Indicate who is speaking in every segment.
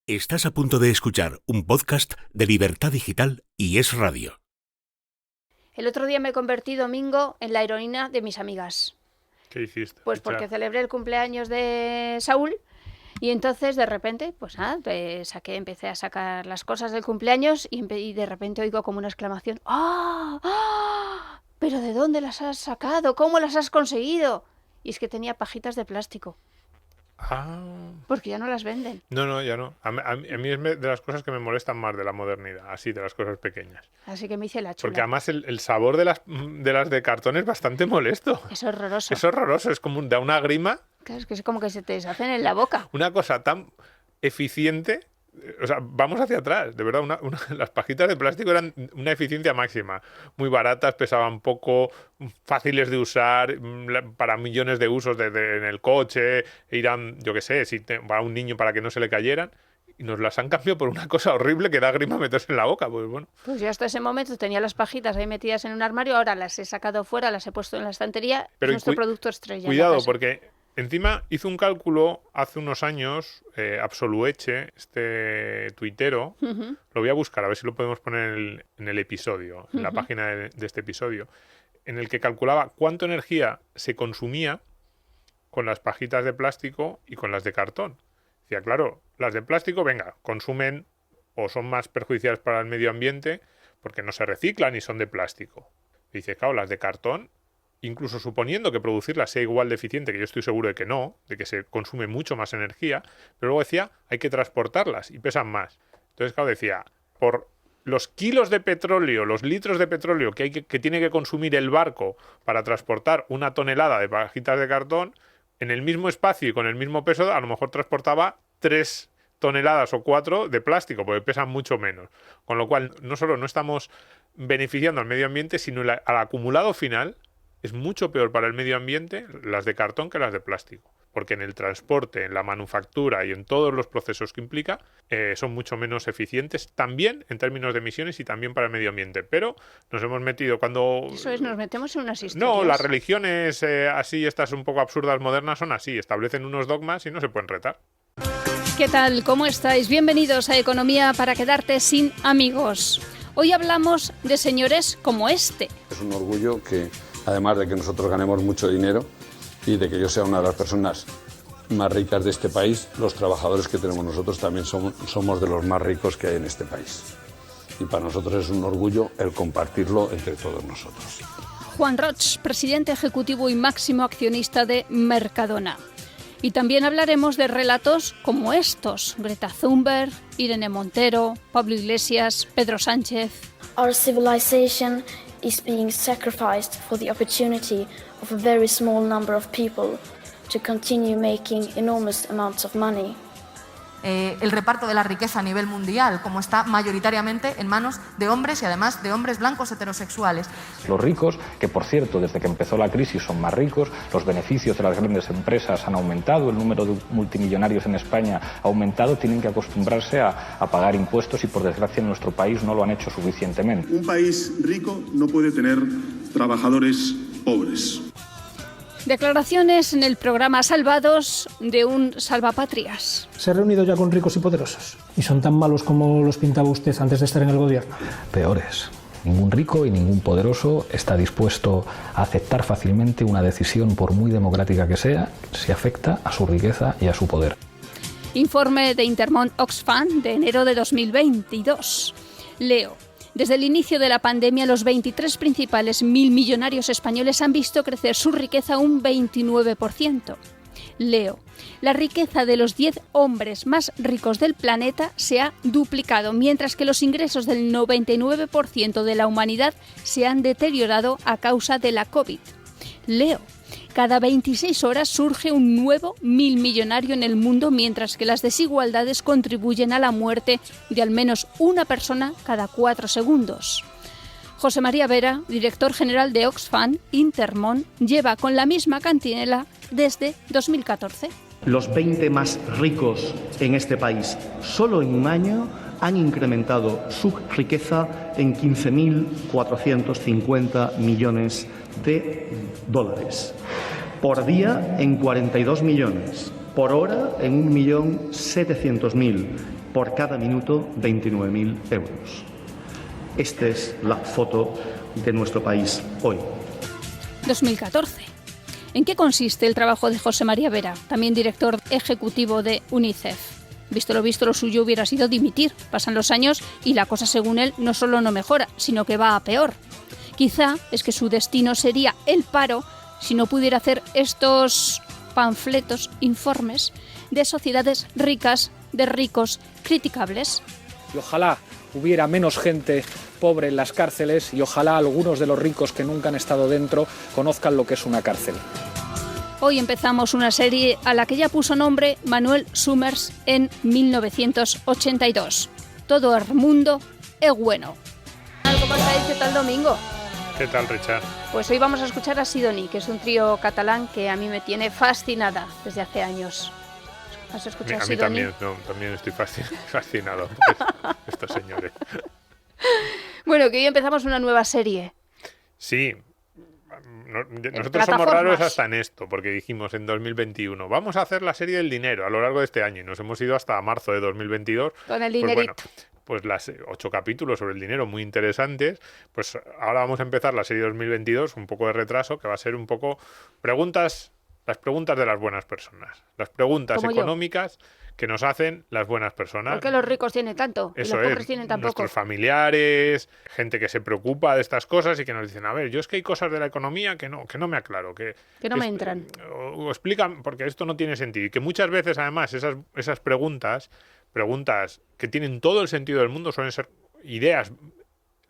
Speaker 1: Estás a punto de escuchar un podcast de Libertad Digital y Es Radio.
Speaker 2: El otro día me convertí domingo en la heroína de mis amigas.
Speaker 3: ¿Qué hiciste?
Speaker 2: Pues porque celebré el cumpleaños de Saúl y entonces de repente, pues nada, empecé a sacar las cosas del cumpleaños y de repente oigo como una exclamación. ¡Ah! ¡Ah! ¿Pero de dónde las has sacado? ¿Cómo las has conseguido? Y es que tenía pajitas de plástico.
Speaker 3: Ah.
Speaker 2: Porque ya no las venden.
Speaker 3: No, ya no. A mí es de las cosas que me molestan más de la modernidad, así, de las cosas pequeñas.
Speaker 2: Así que me hice la chula.
Speaker 3: Porque además el sabor de las de cartón es bastante molesto.
Speaker 2: Es horroroso.
Speaker 3: Es horroroso, es como da una grima.
Speaker 2: Claro, es que es como que se te deshacen en la boca.
Speaker 3: Una cosa tan eficiente. O sea, vamos hacia atrás, de verdad, las pajitas de plástico eran una eficiencia máxima, muy baratas, pesaban poco, fáciles de usar, para millones de usos en el coche, irán, yo qué sé, para un niño para que no se le cayeran, y nos las han cambiado por una cosa horrible que da grima meterse en la boca, pues bueno.
Speaker 2: Pues yo hasta ese momento tenía las pajitas ahí metidas en un armario, ahora las he sacado fuera, las he puesto en la estantería, pero es nuestro producto estrella.
Speaker 3: Cuidado, porque encima hizo un cálculo hace unos años, Absolueche, este tuitero, lo voy a buscar, a ver si lo podemos poner en el episodio, en la página de este episodio, en el que calculaba cuánta energía se consumía con las pajitas de plástico y con las de cartón. Decía, claro, las de plástico, venga, consumen o son más perjudiciales para el medio ambiente porque no se reciclan y son de plástico. Dice, claro, las de cartón, incluso suponiendo que producirla sea igual de eficiente, que yo estoy seguro de que no, de que se consume mucho más energía, pero luego decía, hay que transportarlas y pesan más. Entonces, claro, decía, por los kilos de petróleo, los litros de petróleo que tiene que consumir el barco para transportar una tonelada de pajitas de cartón, en el mismo espacio y con el mismo peso, a lo mejor transportaba 3 toneladas o 4 de plástico, porque pesan mucho menos. Con lo cual, no solo no estamos beneficiando al medio ambiente, sino al acumulado final es mucho peor para el medio ambiente las de cartón que las de plástico, porque en el transporte, en la manufactura y en todos los procesos que implica, son mucho menos eficientes, también en términos de emisiones y también para el medio ambiente. Pero nos hemos metido cuando...
Speaker 2: Eso es, nos metemos en unas historias.
Speaker 3: No, las religiones así, estas un poco absurdas modernas, son así, establecen unos dogmas y no se pueden retar.
Speaker 2: ¿Qué tal? ¿Cómo estáis? Bienvenidos a Economía para quedarte sin amigos. Hoy hablamos de señores como este.
Speaker 4: Es un orgullo que, además de que nosotros ganemos mucho dinero y de que yo sea una de las personas más ricas de este país, los trabajadores que tenemos nosotros también somos de los más ricos que hay en este país. Y para nosotros es un orgullo el compartirlo entre todos nosotros.
Speaker 2: Juan Roig, presidente ejecutivo y máximo accionista de Mercadona. Y también hablaremos de relatos como estos: Greta Thunberg, Irene Montero, Pablo Iglesias, Pedro Sánchez.
Speaker 5: Our civilization is being sacrificed for the opportunity of a very small number of people to continue making enormous amounts of money.
Speaker 6: El reparto de la riqueza a nivel mundial, como está mayoritariamente en manos de hombres y además de hombres blancos heterosexuales.
Speaker 7: Los ricos, que por cierto desde que empezó la crisis son más ricos, los beneficios de las grandes empresas han aumentado, el número de multimillonarios en España ha aumentado, tienen que acostumbrarse a pagar impuestos y por desgracia en nuestro país no lo han hecho suficientemente.
Speaker 8: Un país rico no puede tener trabajadores pobres.
Speaker 2: Declaraciones en el programa Salvados de un salvapatrias.
Speaker 9: Se ha reunido ya con ricos y poderosos. ¿Y son tan malos como los pintaba usted antes de estar en el gobierno?
Speaker 7: Peores. Ningún rico y ningún poderoso está dispuesto a aceptar fácilmente una decisión, por muy democrática que sea, si afecta a su riqueza y a su poder.
Speaker 2: Informe de Intermón Oxfam de enero de 2022. Leo. Desde el inicio de la pandemia, los 23 principales millonarios españoles han visto crecer su riqueza un 29%. Leo. La riqueza de los 10 hombres más ricos del planeta se ha duplicado, mientras que los ingresos del 99% de la humanidad se han deteriorado a causa de la COVID. Leo. Cada 26 horas surge un nuevo millonario en el mundo, mientras que las desigualdades contribuyen a la muerte de al menos una persona cada 4 segundos. José María Vera, director general de Oxfam Intermón, lleva con la misma cantinela desde 2014.
Speaker 10: Los 20 más ricos en este país, solo en un año, han incrementado su riqueza en 15.450 millones de dólares. Por día en 42 millones, por hora en 1.700.000 por cada minuto 29.000 euros. Esta es la foto de nuestro país hoy.
Speaker 2: 2014. ¿En qué consiste el trabajo de José María Vera, también director ejecutivo de UNICEF? Visto, lo suyo hubiera sido dimitir. Pasan los años y la cosa, según él, no solo no mejora, sino que va a peor. Quizá es que su destino sería el paro si no pudiera hacer estos panfletos, informes de sociedades ricas, de ricos criticables.
Speaker 11: Y ojalá hubiera menos gente pobre en las cárceles y ojalá algunos de los ricos que nunca han estado dentro conozcan lo que es una cárcel.
Speaker 2: Hoy empezamos una serie a la que ya puso nombre Manuel Summers en 1982. Todo el mundo es bueno. ¿Cómo estáis? ¿Qué tal, Domingo?
Speaker 3: ¿Qué tal, Richard?
Speaker 2: Pues hoy vamos a escuchar a Sidoní, que es un trío catalán que a mí me tiene fascinada desde hace años. ¿Has escuchado a
Speaker 3: mí
Speaker 2: Sidoní?
Speaker 3: también estoy fascinado por estos señores.
Speaker 2: Bueno, que hoy empezamos una nueva serie.
Speaker 3: Sí. Nosotros somos raros hasta en esto, porque dijimos en 2021, vamos a hacer la serie del dinero a lo largo de este año, y nos hemos ido hasta marzo de 2022.
Speaker 2: Con el dinerito.
Speaker 3: Pues las 8 capítulos sobre el dinero muy interesantes. Pues ahora vamos a empezar la serie 2022, un poco de retraso, que va a ser un poco las preguntas de las buenas personas, las preguntas económicas que nos hacen las buenas personas.
Speaker 2: ¿Por qué los ricos tienen tanto y los pobres tienen tan poco?
Speaker 3: Nuestros familiares, gente que se preocupa de estas cosas y que nos dicen, a ver, yo es que hay cosas de la economía que no me aclaro. Que
Speaker 2: no me entran.
Speaker 3: O explican, porque esto no tiene sentido. Y que muchas veces, además, esas preguntas que tienen todo el sentido del mundo, suelen ser ideas.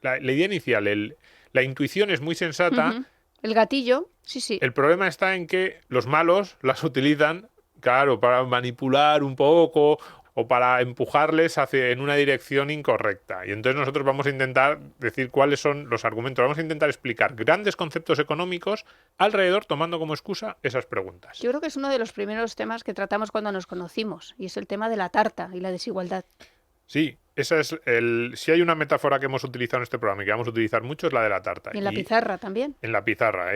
Speaker 3: La idea inicial, la intuición es muy sensata.
Speaker 2: Uh-huh. El gatillo, sí.
Speaker 3: El problema está en que los malos las utilizan, claro, para manipular un poco o para empujarles en una dirección incorrecta. Y entonces nosotros vamos a intentar decir cuáles son los argumentos. Vamos a intentar explicar grandes conceptos económicos alrededor, tomando como excusa esas preguntas.
Speaker 2: Yo creo que es uno de los primeros temas que tratamos cuando nos conocimos, y es el tema de la tarta y la desigualdad.
Speaker 3: Sí, esa es si hay una metáfora que hemos utilizado en este programa y que vamos a utilizar mucho, es la de la tarta.
Speaker 2: Y en la pizarra también.
Speaker 3: En la pizarra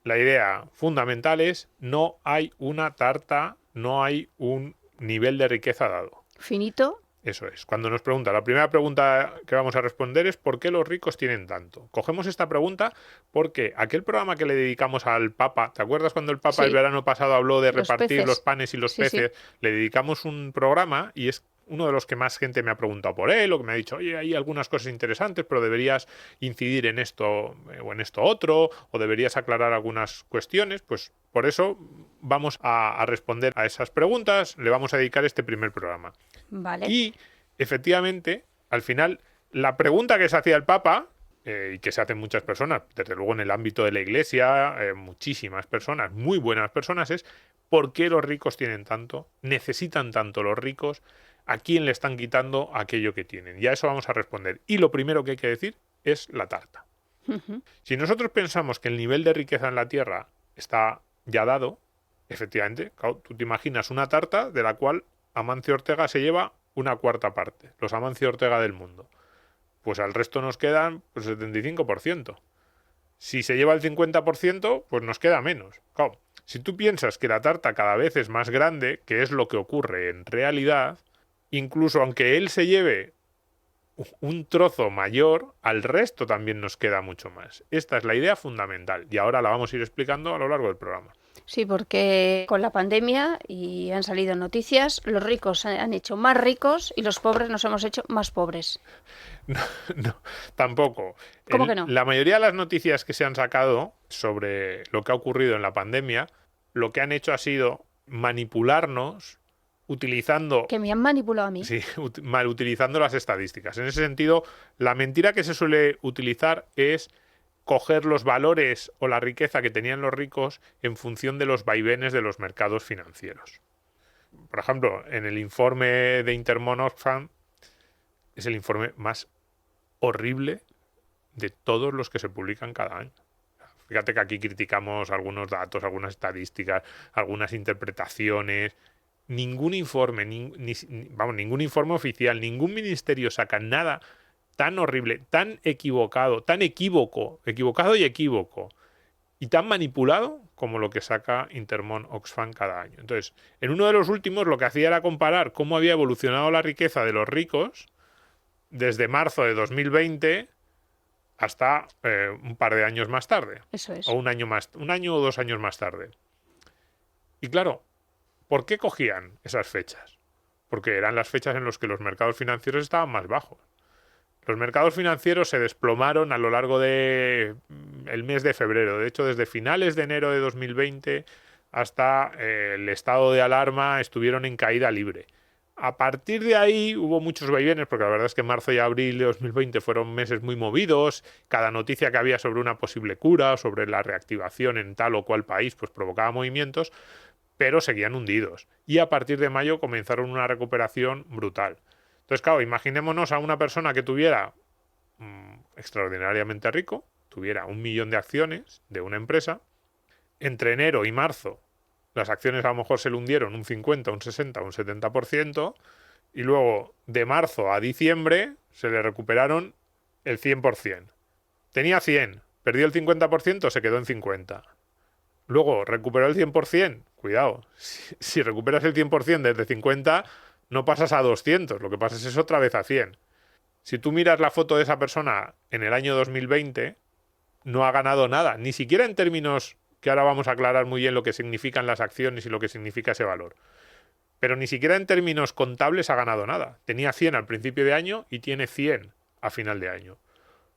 Speaker 3: la idea fundamental es no hay una tarta, no hay un nivel de riqueza dado.
Speaker 2: Finito.
Speaker 3: Eso es. Cuando nos pregunta, la primera pregunta que vamos a responder es ¿por qué los ricos tienen tanto? Cogemos esta pregunta porque aquel programa que le dedicamos al Papa, ¿te acuerdas cuando el Papa el verano pasado habló de repartir los panes y los peces? Sí. Le dedicamos un programa y es uno de los que más gente me ha preguntado por él o que me ha dicho, oye, hay algunas cosas interesantes, pero deberías incidir en esto o en esto otro, o deberías aclarar algunas cuestiones. Pues por eso vamos a responder a esas preguntas, le vamos a dedicar este primer programa.
Speaker 2: Vale.
Speaker 3: Y efectivamente, al final, la pregunta que se hacía el Papa, y que se hacen muchas personas, desde luego en el ámbito de la Iglesia, muchísimas personas, muy buenas personas, es ¿por qué los ricos tienen tanto? ¿Necesitan tanto los ricos? ¿A quién le están quitando aquello que tienen? Y a eso vamos a responder. Y lo primero que hay que decir es la tarta.
Speaker 2: Uh-huh.
Speaker 3: Si nosotros pensamos que el nivel de riqueza en la Tierra está ya dado, efectivamente, claro, tú te imaginas una tarta de la cual Amancio Ortega se lleva una cuarta parte, los Amancio Ortega del mundo. Pues al resto nos quedan el 75%. Si se lleva el 50%, pues nos queda menos. Claro, si tú piensas que la tarta cada vez es más grande, que es lo que ocurre en realidad, incluso aunque él se lleve un trozo mayor, al resto también nos queda mucho más. Esta es la idea fundamental y ahora la vamos a ir explicando a lo largo del programa.
Speaker 2: Sí, porque con la pandemia, y han salido noticias, los ricos se han hecho más ricos y los pobres nos hemos hecho más pobres.
Speaker 3: No, tampoco.
Speaker 2: ¿Cómo que no?
Speaker 3: La mayoría de las noticias que se han sacado sobre lo que ha ocurrido en la pandemia, lo que han hecho ha sido manipularnos utilizando...
Speaker 2: Que me han manipulado a mí.
Speaker 3: Sí, mal utilizando las estadísticas. En ese sentido, la mentira que se suele utilizar es coger los valores o la riqueza que tenían los ricos en función de los vaivenes de los mercados financieros. Por ejemplo, en el informe de Intermon Oxfam es el informe más horrible de todos los que se publican cada año. Fíjate que aquí criticamos algunos datos, algunas estadísticas, algunas interpretaciones. Ningún informe, ningún informe oficial, ningún ministerio saca nada tan horrible, tan equivocado y equívoco, y tan manipulado como lo que saca Intermón Oxfam cada año. Entonces, en uno de los últimos lo que hacía era comparar cómo había evolucionado la riqueza de los ricos desde marzo de 2020 hasta un par de años más tarde.
Speaker 2: Eso es.
Speaker 3: O un año o 2 años más tarde. Y claro, ¿por qué cogían esas fechas? Porque eran las fechas en las que los mercados financieros estaban más bajos. Los mercados financieros se desplomaron a lo largo del mes de febrero. De hecho, desde finales de enero de 2020 hasta el estado de alarma estuvieron en caída libre. A partir de ahí hubo muchos vaivenes, porque la verdad es que marzo y abril de 2020 fueron meses muy movidos. Cada noticia que había sobre una posible cura, sobre la reactivación en tal o cual país, pues provocaba movimientos, pero seguían hundidos. Y a partir de mayo comenzaron una recuperación brutal. Entonces, claro, imaginémonos a una persona que tuviera extraordinariamente rico, tuviera 1 millón de acciones de una empresa. Entre enero y marzo las acciones a lo mejor se le hundieron un 50, un 60, un 70%, y luego de marzo a diciembre se le recuperaron el 100%. Tenía 100, perdió el 50%, se quedó en 50. Luego recuperó el 100%, cuidado, si recuperas el 100% desde 50, no pasas a 200, lo que pasas es otra vez a 100. Si tú miras la foto de esa persona en el año 2020, no ha ganado nada, ni siquiera en términos que ahora vamos a aclarar muy bien lo que significan las acciones y lo que significa ese valor. Pero ni siquiera en términos contables ha ganado nada. Tenía 100 al principio de año y tiene 100 a final de año.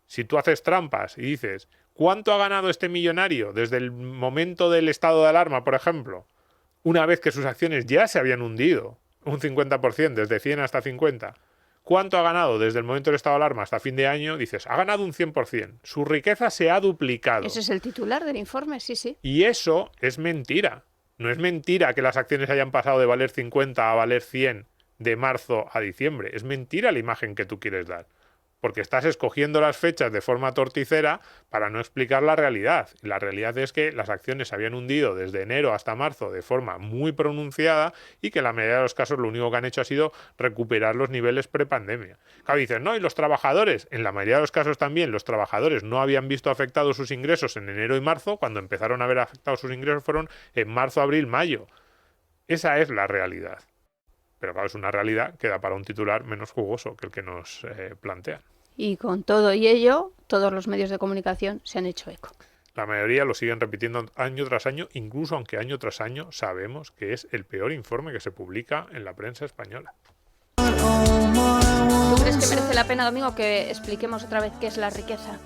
Speaker 3: Si tú haces trampas y dices, ¿cuánto ha ganado este millonario desde el momento del estado de alarma, por ejemplo? Una vez que sus acciones ya se habían hundido, un 50%, desde 100 hasta 50. ¿Cuánto ha ganado desde el momento del estado de alarma hasta fin de año? Dices, ha ganado un 100%. Su riqueza se ha duplicado.
Speaker 2: Ese es el titular del informe, sí, sí.
Speaker 3: Y eso es mentira. No es mentira que las acciones hayan pasado de valer 50 a valer 100 de marzo a diciembre. Es mentira la imagen que tú quieres dar. Porque estás escogiendo las fechas de forma torticera para no explicar la realidad. Y la realidad es que las acciones se habían hundido desde enero hasta marzo de forma muy pronunciada y que en la mayoría de los casos lo único que han hecho ha sido recuperar los niveles prepandemia. Claro, dicen, no, y los trabajadores, en la mayoría de los casos también, los trabajadores no habían visto afectados sus ingresos en enero y marzo, cuando empezaron a ver afectados sus ingresos fueron en marzo, abril, mayo. Esa es la realidad. Pero claro, es una realidad que da para un titular menos jugoso que el que nos plantean.
Speaker 2: Y con todo y ello, todos los medios de comunicación se han hecho eco.
Speaker 3: La mayoría lo siguen repitiendo año tras año, incluso aunque año tras año sabemos que es el peor informe que se publica en la prensa española.
Speaker 2: ¿Tú crees que merece la pena, Domingo, que expliquemos otra vez qué es la riqueza?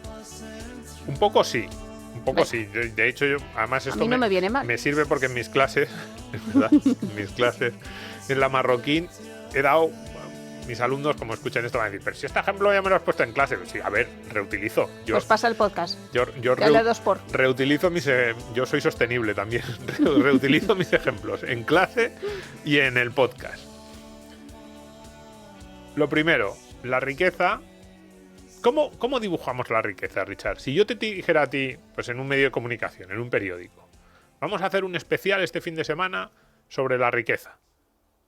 Speaker 3: Un poco sí. Un poco sí. De hecho, yo, además esto
Speaker 2: a mí no me viene mal.
Speaker 3: Me sirve porque en mis clases, ¿verdad? En mis clases en la Marroquín he dado... Mis alumnos, como escuchan esto, van a decir, pero si este ejemplo ya me lo has puesto en clase. Pues sí, a ver, reutilizo.
Speaker 2: Pues pasa el podcast.
Speaker 3: Yo reutilizo mis... yo soy sostenible también. Reutilizo mis ejemplos en clase y en el podcast. Lo primero, la riqueza. ¿Cómo dibujamos la riqueza, Richard? Si yo te dijera a ti, pues en un medio de comunicación, en un periódico, vamos a hacer un especial este fin de semana sobre la riqueza.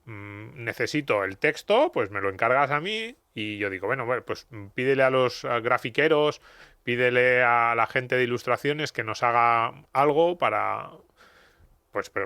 Speaker 3: Necesito el texto, pues me lo encargas a mí y yo digo, bueno, pues pídele a los grafiqueros, pídele a la gente de ilustraciones que nos haga algo para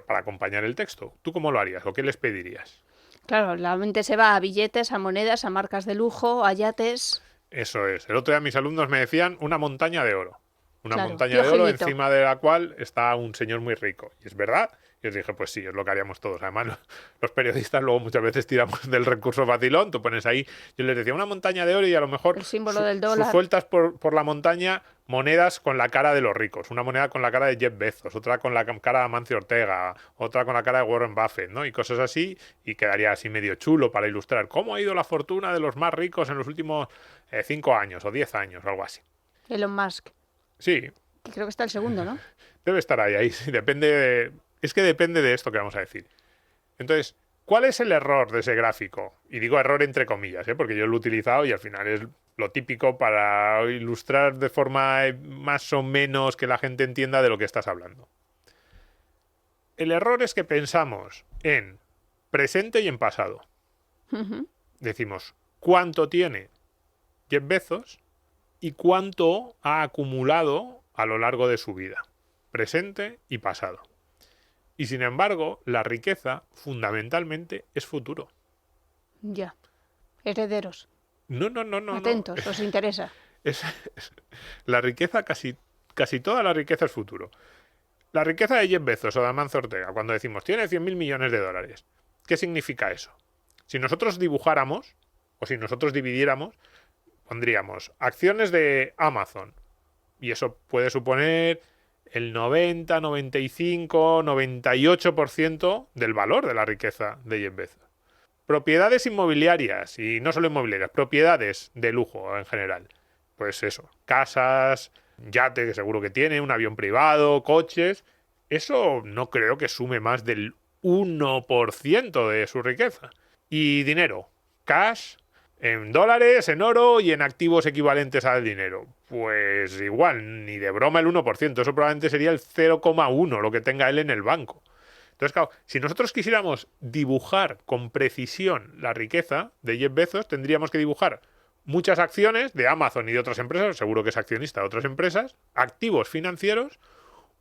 Speaker 3: acompañar el texto. ¿Tú cómo lo harías o qué les pedirías?
Speaker 2: Claro, la mente se va a billetes, a monedas, a marcas de lujo, a yates.
Speaker 3: Eso es. El otro día mis alumnos me decían una montaña de oro. Una
Speaker 2: claro,
Speaker 3: montaña de oro encima de la cual está un señor muy rico. Y es verdad. Y os dije, pues sí, es lo que haríamos todos. Además, los periodistas luego muchas veces tiramos del recurso facilón. Tú pones ahí, yo les decía, una montaña de oro y a lo mejor
Speaker 2: el símbolo del dólar.
Speaker 3: Sueltas por la montaña monedas con la cara de los ricos. Una moneda con la cara de Jeff Bezos, otra con la cara de Amancio Ortega, otra con la cara de Warren Buffett, ¿no? Y cosas así, y quedaría así medio chulo para ilustrar cómo ha ido la fortuna de los más ricos en los últimos 5 años o 10 años, o algo así.
Speaker 2: Elon Musk.
Speaker 3: Sí.
Speaker 2: Creo que está el segundo, ¿no?
Speaker 3: Debe estar ahí, sí, depende de esto que vamos a decir. Entonces, ¿cuál es el error de ese gráfico? Y digo error entre comillas, porque yo lo he utilizado y al final es lo típico para ilustrar de forma más o menos que la gente entienda de lo que estás hablando. El error es que pensamos en presente y en pasado. Decimos, ¿cuánto tiene Jeff Bezos y cuánto ha acumulado a lo largo de su vida? presente y pasado. Y sin embargo, la riqueza fundamentalmente es futuro.
Speaker 2: Ya. Herederos.
Speaker 3: No.
Speaker 2: Atentos, os interesa.
Speaker 3: La riqueza, casi toda la riqueza es futuro. La riqueza de Jeff Bezos o de Amancio Ortega, cuando decimos tiene 100.000 millones de dólares, ¿qué significa eso? Si nosotros dibujáramos, o si nosotros dividiéramos, pondríamos acciones de Amazon. Y eso puede suponer el 90, 95, 98% del valor de la riqueza de Jeff Bezos. Propiedades inmobiliarias, y no solo inmobiliarias, propiedades de lujo en general. Pues eso, casas, yate que seguro que tiene, un avión privado, coches. Eso no creo que sume más del 1% de su riqueza. Y dinero, cash, en dólares, en oro y en activos equivalentes al dinero. Pues igual, ni de broma el 1%, eso probablemente sería el 0,1 lo que tenga él en el banco. Entonces, claro, si nosotros quisiéramos dibujar con precisión la riqueza de Jeff Bezos, tendríamos que dibujar muchas acciones de Amazon y de otras empresas, seguro que es accionista de otras empresas, activos financieros,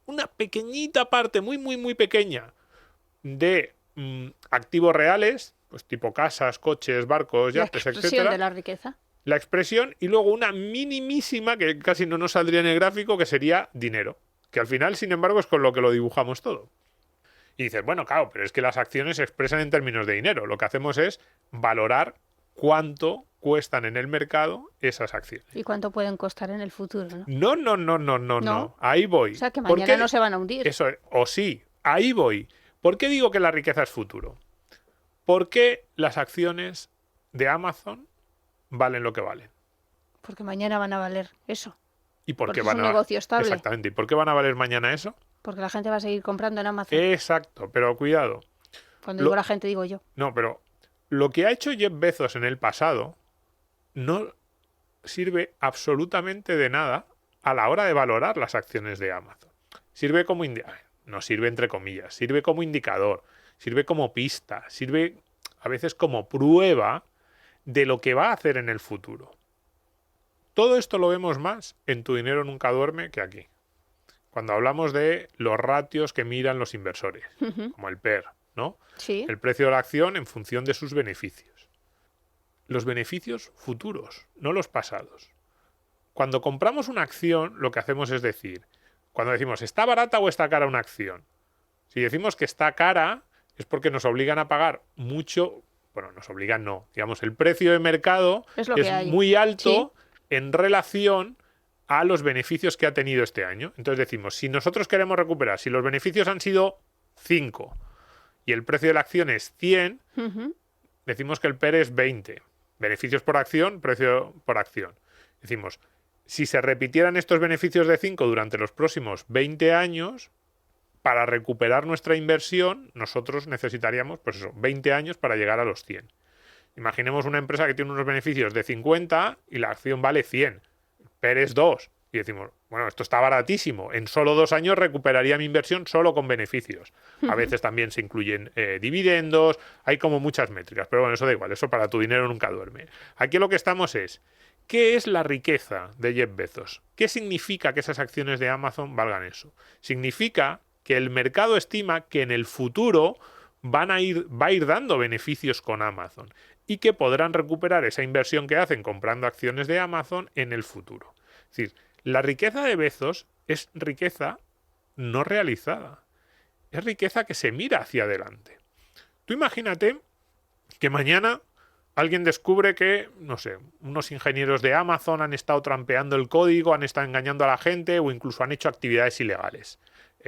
Speaker 3: una pequeñita parte, muy pequeña, de activos reales, pues tipo casas, coches, barcos, yates,
Speaker 2: etcétera. La expresión de la riqueza.
Speaker 3: La expresión, y luego una minimísima, que casi no nos saldría en el gráfico, que sería dinero. Que al final, sin embargo, es con lo que lo dibujamos todo. Y dices, bueno, claro, pero es que las acciones se expresan en términos de dinero. Lo que hacemos es valorar cuánto cuestan en el mercado esas acciones.
Speaker 2: ¿Y cuánto pueden costar en el futuro? ¿No?
Speaker 3: No. Ahí voy.
Speaker 2: O sea, que mañana no se van a hundir.
Speaker 3: Eso, o sí, ahí voy. ¿Por qué digo que la riqueza es futuro? ¿Por qué las acciones de Amazon valen lo que valen?
Speaker 2: Porque mañana van a valer eso.
Speaker 3: ¿Y por qué
Speaker 2: Porque
Speaker 3: van
Speaker 2: es un negocio estable.
Speaker 3: Exactamente. ¿Y por qué van a valer mañana eso?
Speaker 2: Porque la gente va a seguir comprando en Amazon.
Speaker 3: Exacto, pero cuidado.
Speaker 2: Cuando digo la gente, digo yo.
Speaker 3: No, pero lo que ha hecho Jeff Bezos en el pasado no sirve absolutamente de nada a la hora de valorar las acciones de Amazon. Sirve como no sirve entre comillas, sirve como indicador, sirve como pista, sirve a veces como prueba de lo que va a hacer en el futuro. Todo esto lo vemos más en Tu dinero nunca duerme que aquí. Cuando hablamos de los ratios que miran los inversores, como el PER, ¿no?
Speaker 2: Sí.
Speaker 3: El precio de la acción en función de sus beneficios. Los beneficios futuros, no los pasados. Cuando compramos una acción, lo que hacemos es decir, cuando decimos, ¿está barata o está cara una acción? Si decimos que está cara, es porque nos obligan a pagar mucho, bueno, nos obligan no, digamos, el precio de mercado es muy alto en relación a los beneficios que ha tenido este año. Entonces decimos, si nosotros queremos recuperar, si los beneficios han sido 5 y el precio de la acción es 100, decimos que el PER es 20. Beneficios por acción, precio por acción. Decimos, si se repitieran estos beneficios de 5 durante los próximos 20 años, para recuperar nuestra inversión, nosotros necesitaríamos, pues eso, 20 años para llegar a los 100. Imaginemos una empresa que tiene unos beneficios de 50 y la acción vale 100. PER es 2. Y decimos, bueno, esto está baratísimo. En solo 2 años recuperaría mi inversión solo con beneficios. A veces también se incluyen dividendos, hay como muchas métricas. Pero bueno, eso da igual, eso para Tu dinero nunca duerme. Aquí lo que estamos es, ¿qué es la riqueza de Jeff Bezos? ¿Qué significa que esas acciones de Amazon valgan eso? Significa que el mercado estima que en el futuro va a ir dando beneficios con Amazon y que podrán recuperar esa inversión que hacen comprando acciones de Amazon en el futuro. Es decir, la riqueza de Bezos es riqueza no realizada. Es riqueza que se mira hacia adelante. Tú imagínate que mañana alguien descubre que, no sé, unos ingenieros de Amazon han estado trampeando el código, han estado engañando a la gente o incluso han hecho actividades ilegales.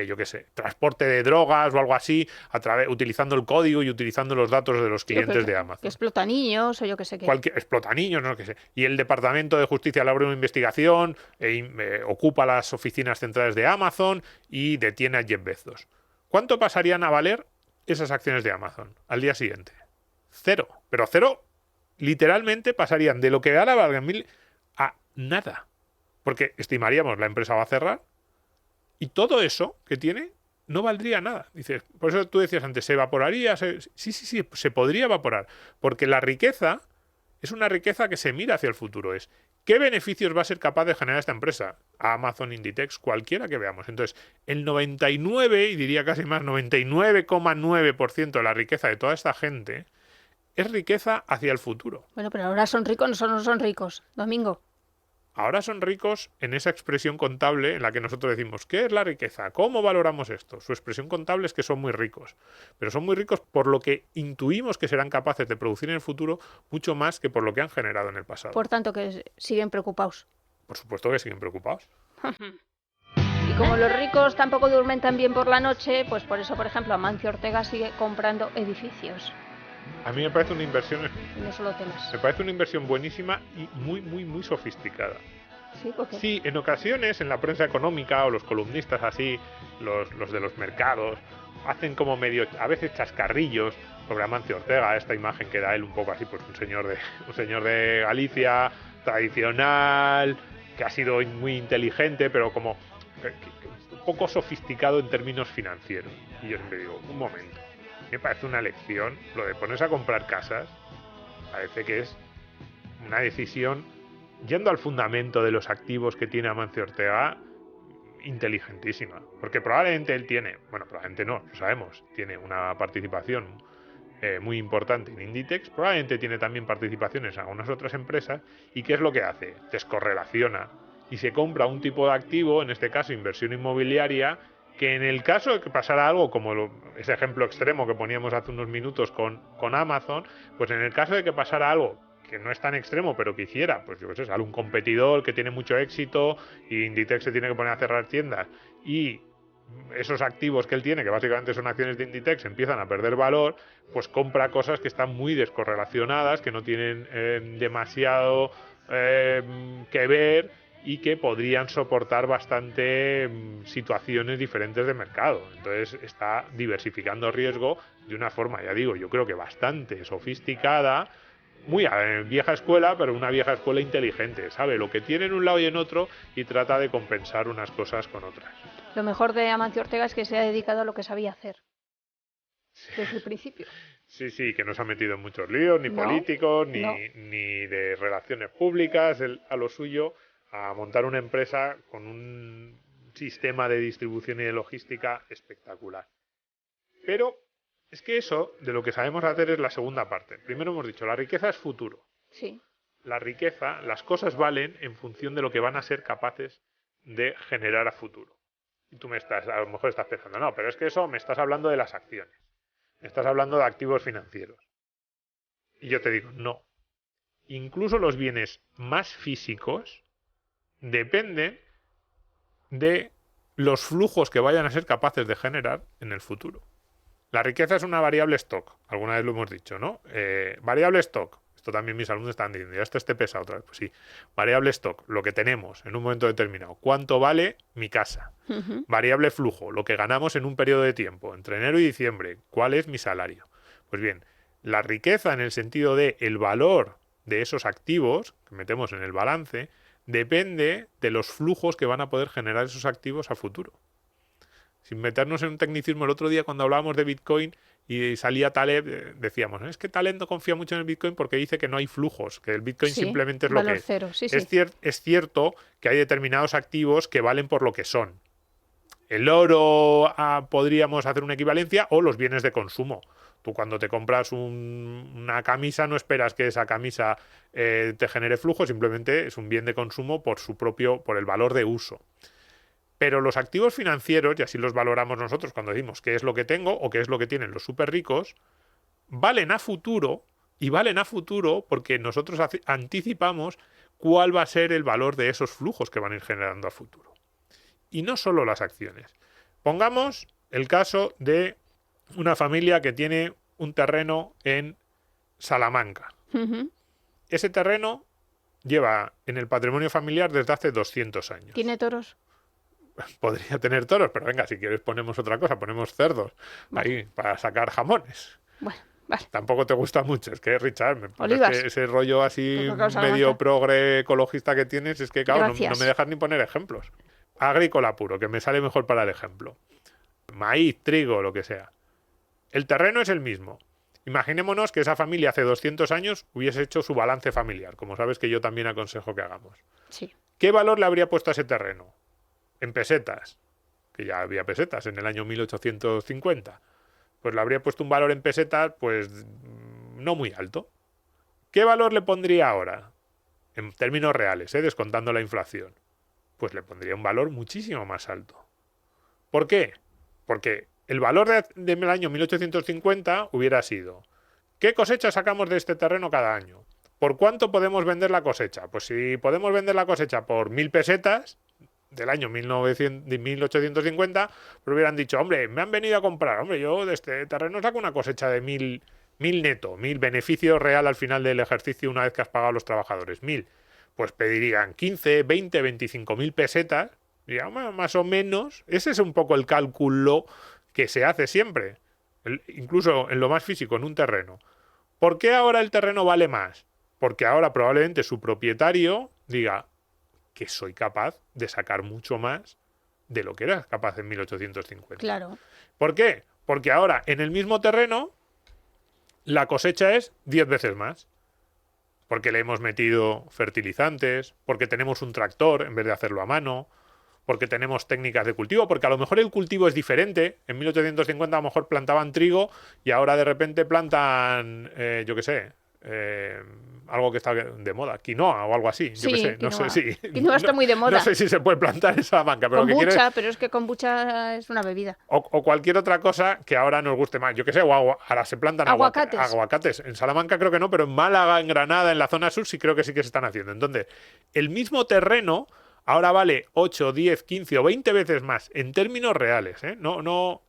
Speaker 3: Yo qué sé, transporte de drogas o algo así, utilizando el código y utilizando los datos de los clientes de Amazon.
Speaker 2: Que explota niños o yo qué sé qué.
Speaker 3: Explota niños, no qué sé. Y el Departamento de Justicia abre una investigación, ocupa las oficinas centrales de Amazon y detiene a Jeff Bezos. ¿Cuánto pasarían a valer esas acciones de Amazon al día siguiente? 0. Pero 0, literalmente pasarían de lo que ahora valgan 1.000 a nada. Porque estimaríamos la empresa va a cerrar. Y todo eso que tiene no valdría nada. Dices, por eso tú decías antes, ¿se evaporaría? Sí, se podría evaporar. Porque la riqueza es una riqueza que se mira hacia el futuro. Es, ¿qué beneficios va a ser capaz de generar esta empresa? a Amazon, Inditex, cualquiera que veamos. Entonces, el 99, y diría casi más, 99,9% de la riqueza de toda esta gente es riqueza hacia el futuro.
Speaker 2: Bueno, pero ahora son ricos, no son ricos. Domingo.
Speaker 3: Ahora son ricos en esa expresión contable en la que nosotros decimos, ¿qué es la riqueza? ¿Cómo valoramos esto? Su expresión contable es que son muy ricos, pero son muy ricos por lo que intuimos que serán capaces de producir en el futuro mucho más que por lo que han generado en el pasado.
Speaker 2: Por tanto, que siguen preocupados.
Speaker 3: Por supuesto que siguen preocupados.
Speaker 2: Y como los ricos tampoco duermen tan bien por la noche, pues por eso, por ejemplo, Amancio Ortega sigue comprando edificios.
Speaker 3: A mí me parece una inversión...
Speaker 2: Y no solo temas.
Speaker 3: Me parece una inversión buenísima y muy sofisticada.
Speaker 2: Sí, ¿por qué?
Speaker 3: Sí, en ocasiones en la prensa económica o los columnistas así, los de los mercados, hacen como medio, a veces chascarrillos sobre Amancio Ortega, esta imagen que da él un poco así, pues un señor de Galicia, tradicional, que ha sido muy inteligente, pero como un poco sofisticado en términos financieros. Y yo siempre digo, un momento, me parece una lección, lo de ponerse a comprar casas, parece que es una decisión, yendo al fundamento de los activos que tiene Amancio Ortega, inteligentísima. Porque probablemente él tiene, bueno, probablemente no, lo sabemos, tiene una participación muy importante en Inditex, probablemente tiene también participaciones en algunas otras empresas, y ¿qué es lo que hace? Descorrelaciona y se compra un tipo de activo, en este caso inversión inmobiliaria, que en el caso de que pasara algo como ese ejemplo extremo que poníamos hace unos minutos con Amazon, pues en el caso de que pasara algo que no es tan extremo, pero que hiciera, pues yo qué sé, sale un competidor que tiene mucho éxito y Inditex se tiene que poner a cerrar tiendas y esos activos que él tiene, que básicamente son acciones de Inditex, empiezan a perder valor, pues compra cosas que están muy descorrelacionadas, que no tienen demasiado que ver y que podrían soportar bastante situaciones diferentes de mercado. Entonces está diversificando riesgo de una forma, ya digo, yo creo que bastante sofisticada, muy vieja escuela, pero una vieja escuela inteligente, sabe lo que tiene en un lado y en otro y trata de compensar unas cosas con otras.
Speaker 2: Lo mejor de Amancio Ortega es que se ha dedicado a lo que sabía hacer desde el principio.
Speaker 3: Sí, que no se ha metido en muchos líos, ni políticos, ni de relaciones públicas, él a lo suyo, a montar una empresa con un sistema de distribución y de logística espectacular. Pero es que eso, de lo que sabemos hacer, es la segunda parte. Primero hemos dicho, la riqueza es futuro.
Speaker 2: Sí.
Speaker 3: La riqueza, las cosas valen en función de lo que van a ser capaces de generar a futuro. Y tú a lo mejor estás pensando, no, pero es que eso me estás hablando de las acciones. Me estás hablando de activos financieros. Y yo te digo, no. Incluso los bienes más físicos dependen de los flujos que vayan a ser capaces de generar en el futuro. La riqueza es una variable stock, alguna vez lo hemos dicho, ¿no? Variable stock, esto también mis alumnos están diciendo, ya esté pesado otra vez, pues sí. Variable stock, lo que tenemos en un momento determinado. ¿Cuánto vale mi casa? Variable flujo, lo que ganamos en un periodo de tiempo, entre enero y diciembre. ¿Cuál es mi salario? Pues bien, la riqueza en el sentido de el valor de esos activos que metemos en el balance depende de los flujos que van a poder generar esos activos a futuro. Sin meternos en un tecnicismo, el otro día cuando hablábamos de Bitcoin y salía Taleb, decíamos, es que Taleb no confía mucho en el Bitcoin porque dice que no hay flujos, que el Bitcoin simplemente es lo que es.
Speaker 2: Cero. Sí,
Speaker 3: es cierto que hay determinados activos que valen por lo que son. El oro, podríamos hacer una equivalencia, o los bienes de consumo. Tú cuando te compras una camisa no esperas que esa camisa te genere flujo, simplemente es un bien de consumo por el valor de uso. Pero los activos financieros, y así los valoramos nosotros cuando decimos qué es lo que tengo o qué es lo que tienen los súper ricos, valen a futuro, y valen a futuro porque nosotros anticipamos cuál va a ser el valor de esos flujos que van a ir generando a futuro. Y no solo las acciones. Pongamos el caso de una familia que tiene un terreno en Salamanca. Ese terreno lleva en el patrimonio familiar desde hace 200 años.
Speaker 2: ¿Tiene toros?
Speaker 3: Podría tener toros, pero venga, si quieres ponemos otra cosa, ponemos cerdos ahí para sacar jamones.
Speaker 2: Bueno, vale.
Speaker 3: Tampoco te gusta mucho, es que Richard,
Speaker 2: Olivas.
Speaker 3: ese rollo así medio progre ecologista que tienes, es que claro, no me dejas ni poner ejemplos. Agrícola puro, que me sale mejor para el ejemplo. Maíz, trigo, lo que sea. El terreno es el mismo. Imaginémonos que esa familia hace 200 años hubiese hecho su balance familiar, como sabes que yo también aconsejo que hagamos.
Speaker 2: Sí.
Speaker 3: ¿Qué valor le habría puesto a ese terreno? En pesetas, que ya había pesetas en el año 1850. Pues le habría puesto un valor en pesetas, pues no muy alto. ¿Qué valor le pondría ahora? En términos reales, descontando la inflación. Pues le pondría un valor muchísimo más alto. ¿Por qué? Porque el valor del año 1850 hubiera sido: ¿qué cosecha sacamos de este terreno cada año? ¿Por cuánto podemos vender la cosecha? Pues si podemos vender la cosecha por 1.000 pesetas del año 1850, pues hubieran dicho: hombre, me han venido a comprar, hombre, yo de este terreno saco una cosecha de 1.000 neto, 1.000 beneficio real al final del ejercicio una vez que has pagado a los trabajadores, 1.000. Pues pedirían 15, 20, 25.000 pesetas, ya más o menos. Ese es un poco el cálculo que se hace siempre, incluso en lo más físico, en un terreno. ¿Por qué ahora el terreno vale más? Porque ahora probablemente su propietario diga que soy capaz de sacar mucho más de lo que era capaz en 1850.
Speaker 2: Claro.
Speaker 3: ¿Por qué? Porque ahora en el mismo terreno la cosecha es 10 veces más. Porque le hemos metido fertilizantes, porque tenemos un tractor en vez de hacerlo a mano, porque tenemos técnicas de cultivo, porque a lo mejor el cultivo es diferente. En 1850 a lo mejor plantaban trigo y ahora de repente plantan, yo qué sé, algo que está de moda, quinoa o algo así.
Speaker 2: Sí,
Speaker 3: yo qué sé,
Speaker 2: quinoa.
Speaker 3: No sé si...
Speaker 2: Quinoa está muy de moda.
Speaker 3: No sé si se puede plantar en Salamanca, pero
Speaker 2: Kombucha, pero es que kombucha es una bebida.
Speaker 3: O cualquier otra cosa que ahora nos guste más. Yo qué sé, ahora se plantan aguacates. En Salamanca creo que no, pero en Málaga, en Granada, en la zona sur sí creo que se están haciendo. Entonces, el mismo terreno ahora vale 8, 10, 15 o 20 veces más en términos reales. No,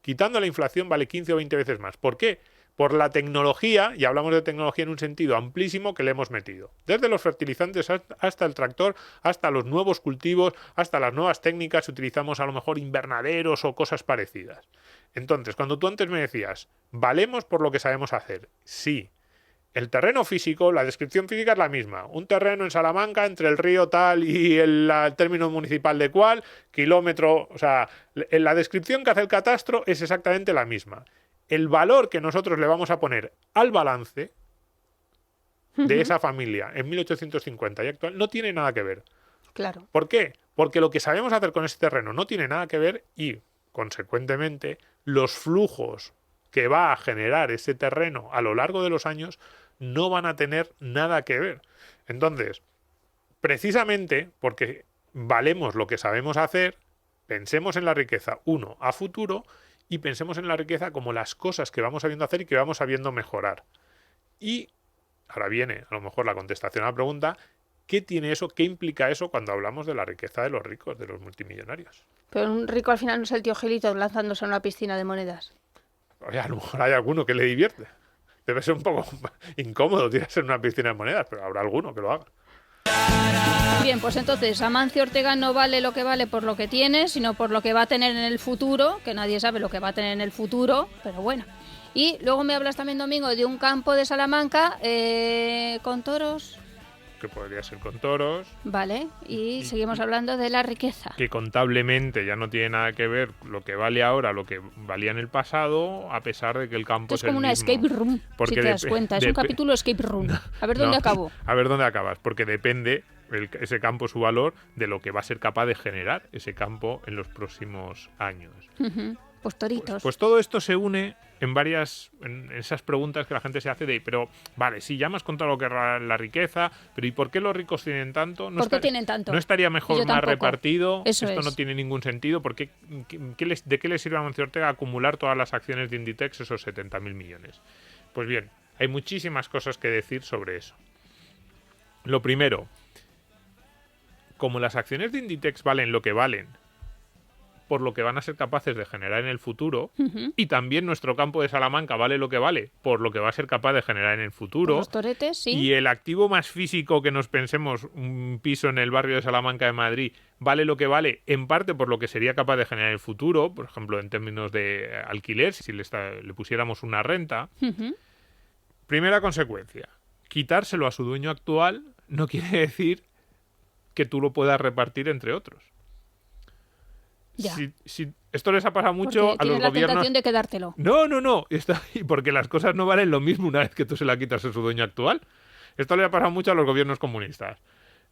Speaker 3: quitando la inflación vale 15 o 20 veces más. ¿Por qué? Por la tecnología, y hablamos de tecnología en un sentido amplísimo que le hemos metido. Desde los fertilizantes hasta el tractor, hasta los nuevos cultivos, hasta las nuevas técnicas, utilizamos a lo mejor invernaderos o cosas parecidas. Entonces, cuando tú antes me decías, ¿valemos por lo que sabemos hacer? Sí. El terreno físico, la descripción física es la misma. Un terreno en Salamanca entre el río tal y el término municipal de cual, kilómetro... O sea, la descripción que hace el catastro es exactamente la misma. El valor que nosotros le vamos a poner al balance de esa familia en 1850 y actual no tiene nada que ver.
Speaker 2: Claro.
Speaker 3: ¿Por qué? Porque lo que sabemos hacer con ese terreno no tiene nada que ver y, consecuentemente, los flujos que va a generar ese terreno a lo largo de los años no van a tener nada que ver. Entonces, precisamente porque valemos lo que sabemos hacer, pensemos en la riqueza, uno, a futuro, y pensemos en la riqueza como las cosas que vamos sabiendo hacer y que vamos sabiendo mejorar. Y ahora viene a lo mejor la contestación a la pregunta: ¿qué tiene eso? ¿Qué implica eso cuando hablamos de la riqueza de los ricos, de los multimillonarios?
Speaker 2: Pero un rico al final no es el tío Gelito lanzándose en una piscina de monedas.
Speaker 3: Oye, a lo mejor hay alguno que le divierte. Debe ser un poco incómodo tirarse en una piscina de monedas, pero habrá alguno que lo haga.
Speaker 2: Bien, pues entonces Amancio Ortega no vale lo que vale por lo que tiene, sino por lo que va a tener en el futuro, que nadie sabe lo que va a tener en el futuro, pero bueno. Y luego me hablas también, Domingo, de un campo de Salamanca con toros.
Speaker 3: Que podría ser con toros.
Speaker 2: Vale, y seguimos hablando de la riqueza.
Speaker 3: Que contablemente ya no tiene nada que ver lo que vale ahora, lo que valía en el pasado, a pesar de que el campo
Speaker 2: Esto es como una escape room, si te das cuenta. Es un capítulo escape room. A ver dónde acabo.
Speaker 3: A ver dónde acabas, porque depende ese campo, su valor, de lo que va a ser capaz de generar ese campo en los próximos años.
Speaker 2: Pues toritos.
Speaker 3: Pues todo esto se une en esas preguntas que la gente se hace de, pero vale, sí, ya me has contado lo que es la riqueza, pero ¿y por qué los ricos tienen tanto?
Speaker 2: ¿Por qué tienen tanto?
Speaker 3: ¿No estaría mejor más repartido?
Speaker 2: Esto
Speaker 3: no tiene ningún sentido. ¿De qué le sirve a Amancio Ortega acumular todas las acciones de Inditex, esos 70.000 millones? Pues bien, hay muchísimas cosas que decir sobre eso. Lo primero, como las acciones de Inditex valen lo que valen, por lo que van a ser capaces de generar en el futuro, y también nuestro campo de Salamanca vale lo que vale, por lo que va a ser capaz de generar en el futuro.
Speaker 2: Por los toretes, sí.
Speaker 3: Y el activo más físico que nos pensemos, un piso en el barrio de Salamanca de Madrid, vale lo que vale, en parte por lo que sería capaz de generar en el futuro, por ejemplo, en términos de alquiler, si le pusiéramos una renta. Primera consecuencia, quitárselo a su dueño actual no quiere decir que tú lo puedas repartir entre otros. Si esto les ha pasado mucho a los gobiernos.
Speaker 2: Tienes la tentación de quedártelo.
Speaker 3: No. Porque las cosas no valen lo mismo una vez que tú se la quitas a su dueño actual. Esto le ha pasado mucho a los gobiernos comunistas.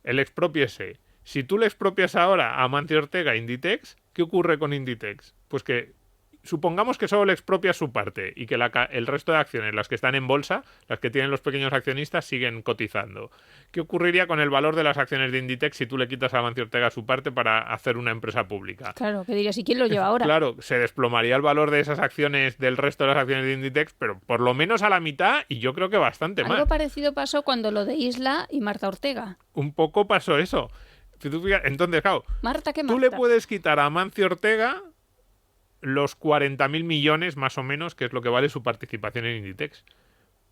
Speaker 3: El expropiese. Si tú le expropias ahora a Amancio Ortega Inditex, ¿qué ocurre con Inditex? Pues que supongamos que solo le expropias su parte y que el resto de acciones, las que están en bolsa, las que tienen los pequeños accionistas, siguen cotizando. ¿Qué ocurriría con el valor de las acciones de Inditex si tú le quitas a Amancio Ortega su parte para hacer una empresa pública?
Speaker 2: Claro, que dirías, ¿y quién lo lleva ahora?
Speaker 3: Claro, se desplomaría el valor de esas acciones, del resto de las acciones de Inditex, pero por lo menos a la mitad, y yo creo que bastante más.
Speaker 2: Algo parecido pasó cuando lo de Isla y Marta Ortega.
Speaker 3: Un poco pasó eso. Entonces, claro,
Speaker 2: Marta,
Speaker 3: tú le puedes quitar a Amancio Ortega los 40.000 millones, más o menos, que es lo que vale su participación en Inditex.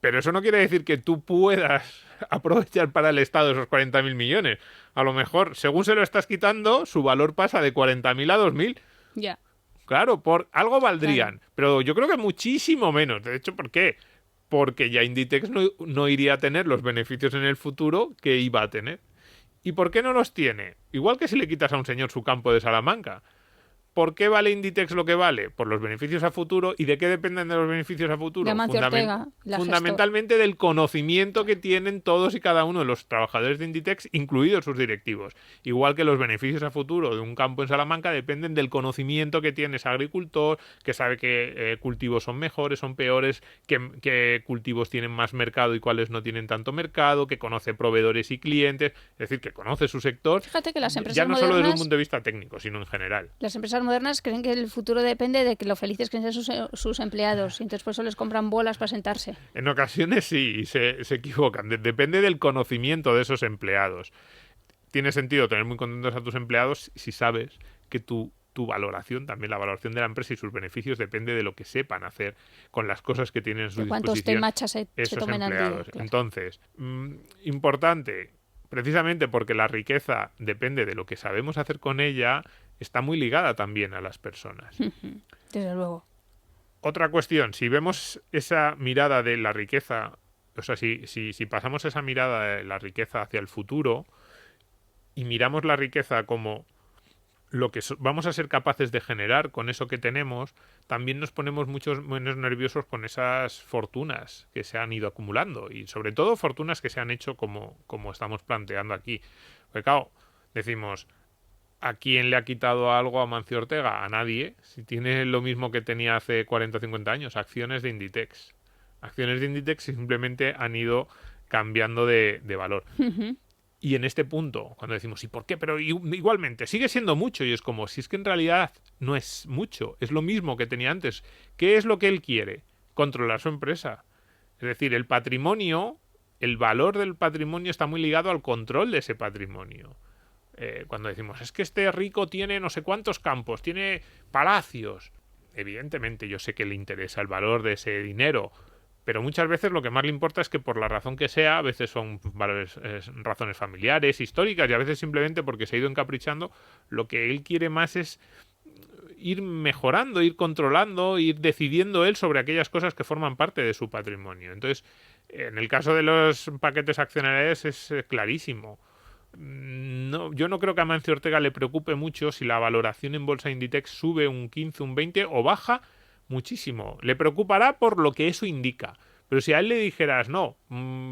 Speaker 3: Pero eso no quiere decir que tú puedas aprovechar para el Estado esos 40.000 millones. A lo mejor, según se lo estás quitando, su valor pasa de 40.000 a 2.000.
Speaker 2: Ya.
Speaker 3: Claro, por algo valdrían. Claro. Pero yo creo que muchísimo menos. De hecho, ¿por qué? Porque ya Inditex no iría a tener los beneficios en el futuro que iba a tener. ¿Y por qué no los tiene? Igual que si le quitas a un señor su campo de Salamanca. ¿Por qué vale Inditex lo que vale? Por los beneficios a futuro. ¿Y de qué dependen de los beneficios a futuro?
Speaker 2: De Amancio Ortega,
Speaker 3: fundamentalmente del conocimiento que tienen todos y cada uno de los trabajadores de Inditex, incluidos sus directivos. Igual que los beneficios a futuro de un campo en Salamanca dependen del conocimiento que tiene ese agricultor, que sabe qué cultivos son mejores, son peores, qué cultivos tienen más mercado y cuáles no tienen tanto mercado, que conoce proveedores y clientes, es decir, que conoce su sector.
Speaker 2: Fíjate que las empresas
Speaker 3: ya no
Speaker 2: modernas,
Speaker 3: solo desde un punto de vista técnico, sino en general.
Speaker 2: Las empresas modernas creen que el futuro depende de que lo felices que sean sus empleados, y entonces por eso les compran bolas para sentarse.
Speaker 3: En ocasiones sí, y se equivocan. Depende del conocimiento de esos empleados. Tiene sentido tener muy contentos a tus empleados si sabes que tu valoración, también la valoración de la empresa y sus beneficios depende de lo que sepan hacer con las cosas que tienen a su disposición
Speaker 2: cuántos temachas se
Speaker 3: esos
Speaker 2: tomen
Speaker 3: empleados.
Speaker 2: al día, claro.
Speaker 3: Entonces, importante, precisamente porque la riqueza depende de lo que sabemos hacer con ella, está muy ligada también a las personas.
Speaker 2: Desde luego.
Speaker 3: Otra cuestión, si vemos esa mirada de la riqueza, o sea, si pasamos esa mirada de la riqueza hacia el futuro y miramos la riqueza como lo que vamos a ser capaces de generar con eso que tenemos, también nos ponemos mucho menos nerviosos con esas fortunas que se han ido acumulando y sobre todo fortunas que se han hecho como estamos planteando aquí. Porque claro, decimos, ¿a quién le ha quitado algo a Amancio Ortega? A nadie. Si tiene lo mismo que tenía hace 40 o 50 años, acciones de Inditex. Acciones de Inditex simplemente han ido cambiando de valor. Y en este punto, cuando decimos, ¿y por qué? Pero igualmente, sigue siendo mucho. Y es como, si es que en realidad no es mucho, es lo mismo que tenía antes. ¿Qué es lo que él quiere? Controlar su empresa. Es decir, el patrimonio, el valor del patrimonio está muy ligado al control de ese patrimonio. Cuando decimos, es que este rico tiene no sé cuántos campos, tiene palacios. Evidentemente, yo sé que le interesa el valor de ese dinero, pero muchas veces lo que más le importa es que por la razón que sea, a veces son razones familiares, históricas, y a veces simplemente porque se ha ido encaprichando, lo que él quiere más es ir mejorando, ir controlando, ir decidiendo él sobre aquellas cosas que forman parte de su patrimonio. Entonces, en el caso de los paquetes accionariales es clarísimo. No, yo no creo que a Amancio Ortega le preocupe mucho si la valoración en bolsa Inditex sube un 15, un 20 o baja muchísimo. Le preocupará por lo que eso indica. Pero si a él le dijeras, no,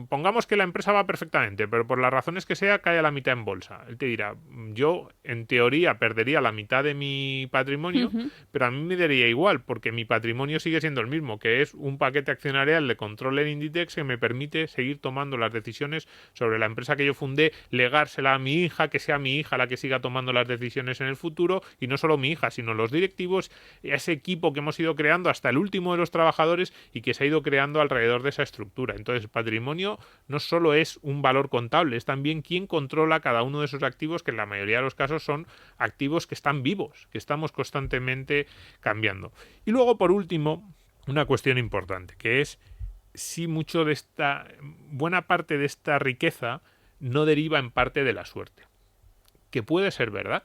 Speaker 3: pongamos que la empresa va perfectamente, pero por las razones que sea cae a la mitad en bolsa. Él te dirá, yo en teoría perdería la mitad de mi patrimonio, pero a mí me daría igual, porque mi patrimonio sigue siendo el mismo, que es un paquete accionarial de control en Inditex que me permite seguir tomando las decisiones sobre la empresa que yo fundé, legársela a mi hija, que sea mi hija la que siga tomando las decisiones en el futuro, y no solo mi hija, sino los directivos, ese equipo que hemos ido creando hasta el último de los trabajadores y que se ha ido creando alrededor de esa estructura. Entonces, patrimonio no solo es un valor contable, es también quién controla cada uno de esos activos, que en la mayoría de los casos son activos que están vivos, que estamos constantemente cambiando. Y luego, por último, una cuestión importante, que es si buena parte de esta riqueza no deriva en parte de la suerte, que puede ser verdad.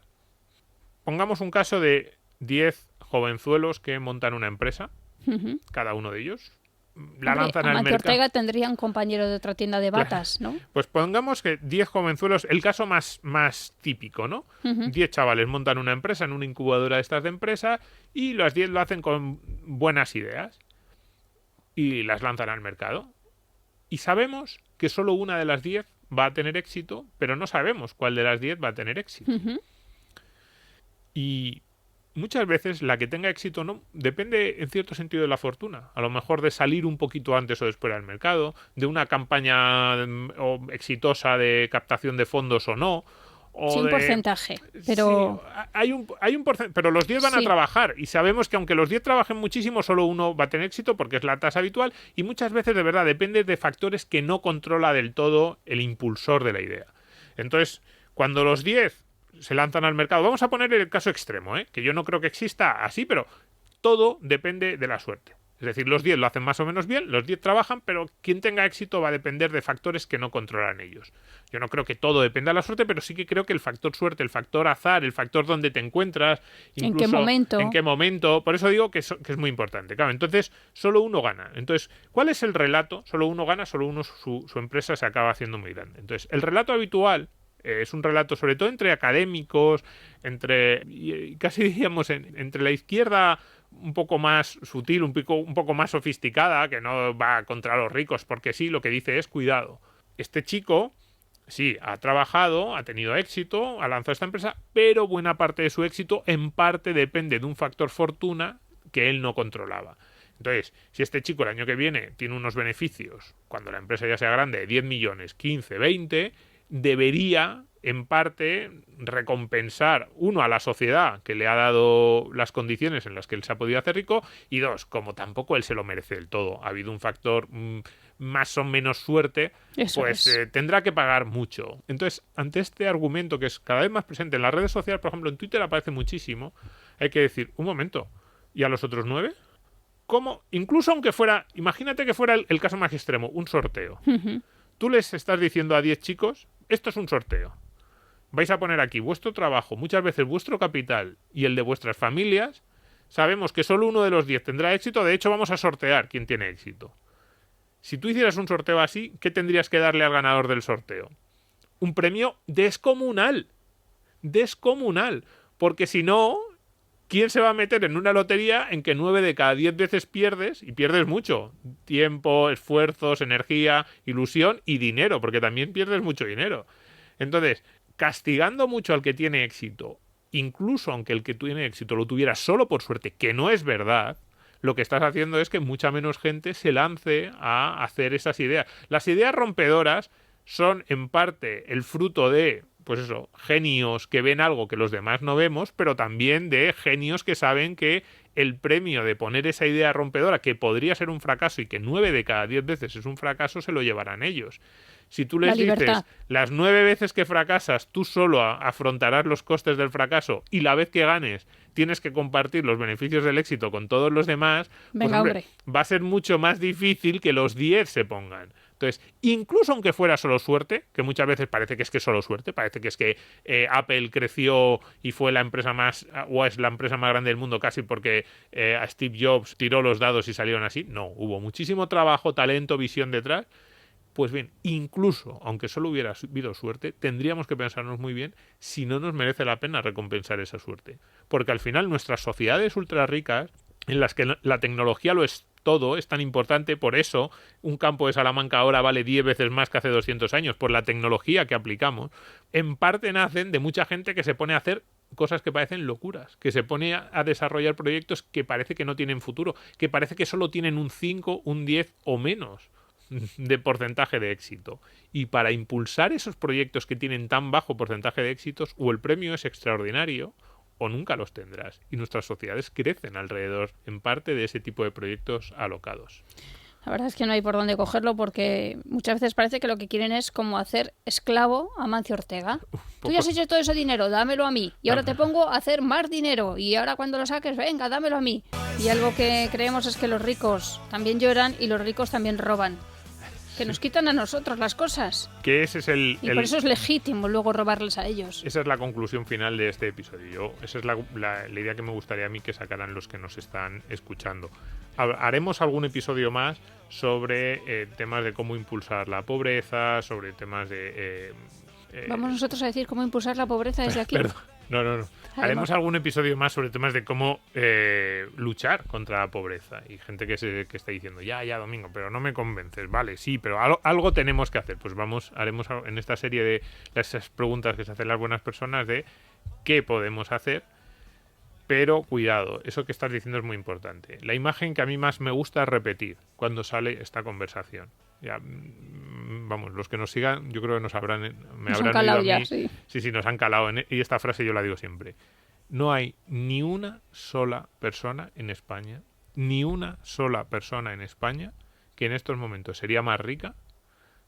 Speaker 3: Pongamos un caso de 10 jovenzuelos que montan una empresa, cada uno de ellos, la lanzan al mercado.
Speaker 2: Ortega tendría un compañero de otra tienda de batas, ¿no?
Speaker 3: Pues pongamos que 10 jovenzuelos, el caso más típico, ¿no? 10 chavales montan una empresa en una incubadora de estas de empresa y los 10 lo hacen con buenas ideas y las lanzan al mercado. Y sabemos que solo una de las 10 va a tener éxito, pero no sabemos cuál de las 10 va a tener éxito. Y muchas veces la que tenga éxito no depende en cierto sentido de la fortuna. A lo mejor de salir un poquito antes o después al mercado, de una campaña exitosa de captación de fondos o no.
Speaker 2: Sí, un porcentaje, pero...
Speaker 3: Sí, hay un porcentaje, pero los 10 van a trabajar y sabemos que aunque los 10 trabajen muchísimo, solo uno va a tener éxito porque es la tasa habitual y muchas veces de verdad depende de factores que no controla del todo el impulsor de la idea. Entonces, cuando los 10 se lanzan al mercado, vamos a poner el caso extremo, que yo no creo que exista así, pero todo depende de la suerte. Es decir, los 10 lo hacen más o menos bien, los 10 trabajan, pero quien tenga éxito va a depender de factores que no controlan ellos. Yo no creo que todo dependa de la suerte, pero sí que creo que el factor suerte, el factor azar, el factor donde te encuentras, incluso
Speaker 2: en qué momento,
Speaker 3: por eso digo que es muy importante. Claro, entonces, solo uno gana. Entonces, ¿cuál es el relato? Solo uno gana, solo uno su empresa se acaba haciendo muy grande. Entonces, el relato habitual es un relato sobre todo entre académicos, casi diríamos entre la izquierda un poco más sutil, un poco más sofisticada, que no va contra los ricos porque sí, lo que dice es cuidado. Este chico, sí, ha trabajado, ha tenido éxito, ha lanzado esta empresa, pero buena parte de su éxito en parte depende de un factor fortuna que él no controlaba. Entonces, si este chico el año que viene tiene unos beneficios, cuando la empresa ya sea grande, de 10 millones, 15, 20, debería en parte recompensar, uno, a la sociedad que le ha dado las condiciones en las que él se ha podido hacer rico, y dos, como tampoco él se lo merece del todo, ha habido un factor más o menos suerte, tendrá que pagar mucho. Entonces, ante este argumento que es cada vez más presente en las redes sociales, por ejemplo en Twitter aparece muchísimo, hay que decir, un momento, ¿y a los otros 9? ¿Cómo? Incluso aunque fuera, imagínate que fuera el caso más extremo, un sorteo. Tú les estás diciendo a 10 chicos, esto es un sorteo. Vais a poner aquí vuestro trabajo, muchas veces vuestro capital y el de vuestras familias. Sabemos que solo uno de los 10 tendrá éxito, de hecho vamos a sortear quién tiene éxito. Si tú hicieras un sorteo así, ¿qué tendrías que darle al ganador del sorteo? Un premio descomunal. Descomunal. Porque si no, ¿quién se va a meter en una lotería en que 9 de cada 10 veces pierdes? Y pierdes mucho. Tiempo, esfuerzos, energía, ilusión y dinero, porque también pierdes mucho dinero. Entonces, castigando mucho al que tiene éxito, incluso aunque el que tiene éxito lo tuviera solo por suerte, que no es verdad, lo que estás haciendo es que mucha menos gente se lance a hacer esas ideas. Las ideas rompedoras son en parte el fruto de, pues eso, genios que ven algo que los demás no vemos, pero también de genios que saben que el premio de poner esa idea rompedora, que podría ser un fracaso y que 9 de cada 10 veces es un fracaso, se lo llevarán ellos. Si tú les dices, las 9 veces que fracasas, tú solo afrontarás los costes del fracaso y la vez que ganes tienes que compartir los beneficios del éxito con todos los demás,
Speaker 2: venga,
Speaker 3: pues, hombre, va a ser mucho más difícil que los 10 se pongan. Entonces, incluso aunque fuera solo suerte, que muchas veces parece que es solo suerte, parece que es que Apple creció y fue la empresa más, o es la empresa más grande del mundo casi porque a Steve Jobs tiró los dados y salieron así. No, hubo muchísimo trabajo, talento, visión detrás. Pues bien, incluso aunque solo hubiera habido suerte, tendríamos que pensarnos muy bien si no nos merece la pena recompensar esa suerte. Porque al final nuestras sociedades ultra ricas, en las que la tecnología lo es todo, es tan importante, por eso un campo de Salamanca ahora vale 10 veces más que hace 200 años, por la tecnología que aplicamos, en parte nacen de mucha gente que se pone a hacer cosas que parecen locuras, que se pone a desarrollar proyectos que parece que no tienen futuro, que parece que solo tienen un 5, un 10 o menos de porcentaje de éxito. Y para impulsar esos proyectos que tienen tan bajo porcentaje de éxitos, o el premio es extraordinario o nunca los tendrás. Y nuestras sociedades crecen alrededor, en parte, de ese tipo de proyectos alocados.
Speaker 2: La verdad es que no hay por dónde cogerlo porque muchas veces parece que lo que quieren es como hacer esclavo a Mancio Ortega. Tú ya has hecho todo ese dinero, dámelo a mí. Y ahora te pongo a hacer más dinero. Y ahora cuando lo saques, venga, dámelo a mí. Y algo que creemos es que los ricos también lloran y los ricos también roban. Que nos quitan a nosotros las cosas.
Speaker 3: Que ese es
Speaker 2: y por eso es legítimo luego robarles a ellos.
Speaker 3: Esa es la conclusión final de este episodio. Esa es la idea que me gustaría a mí que sacaran los que nos están escuchando. Haremos algún episodio más sobre temas de cómo impulsar la pobreza, sobre temas de...
Speaker 2: Vamos nosotros a decir cómo impulsar la pobreza desde aquí.
Speaker 3: No. Haremos algún episodio más sobre temas de cómo luchar contra la pobreza. Y gente que está diciendo, ya, Domingo, pero no me convences. Vale, sí, pero algo tenemos que hacer. Pues haremos en esta serie de esas preguntas que se hacen las buenas personas de qué podemos hacer. Pero cuidado, eso que estás diciendo es muy importante. La imagen que a mí más me gusta repetir cuando sale esta conversación. Ya, vamos, los que nos sigan, yo creo que nos habrán oído a mí.
Speaker 2: Ya, sí.
Speaker 3: Sí, nos han calado. Y esta frase yo la digo siempre. No hay ni una sola persona en España, que en estos momentos sería más rica,